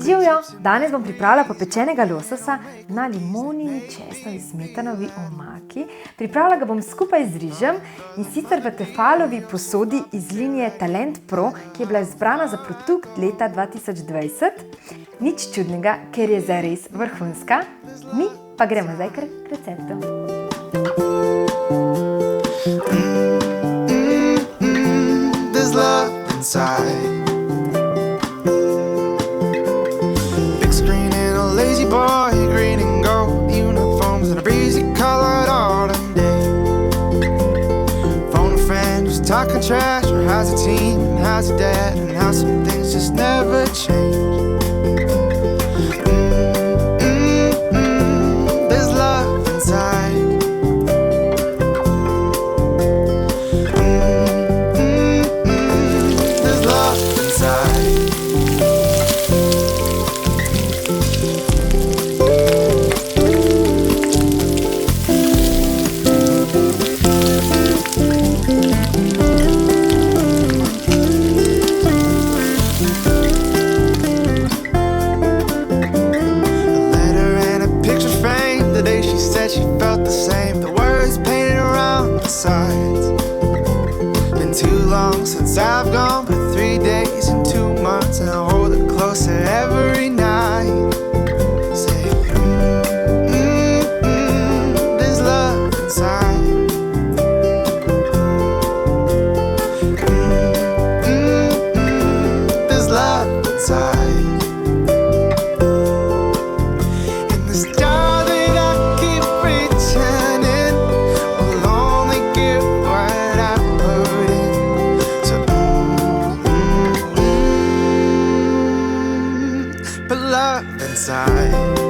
Živjo! Danes bom pripravila popečenega lososa na limonini, česnovi, smetanovi omaki. Pripravila ga bom skupaj z rižem in sicer v Tefalovi posodi iz linije Talent Pro, ki je bila izbrana za produkt leta 2020. Nič čudnega, ker je zares vrhunska. Mi pa gremo zdaj kar k receptu. There's love inside. Lazy boy, green and gold uniforms and a breezy colored autumn day. Phone a friend who's talking trash, or how's the team, and how's your dad, and how some things just never change. There's love inside. There's love inside. She felt the same, the words painted around the sides. Been too long since I've gone, but 3 days and 2 months, and I hold it closer every night. Say, there's love inside. There's love inside. Put love inside.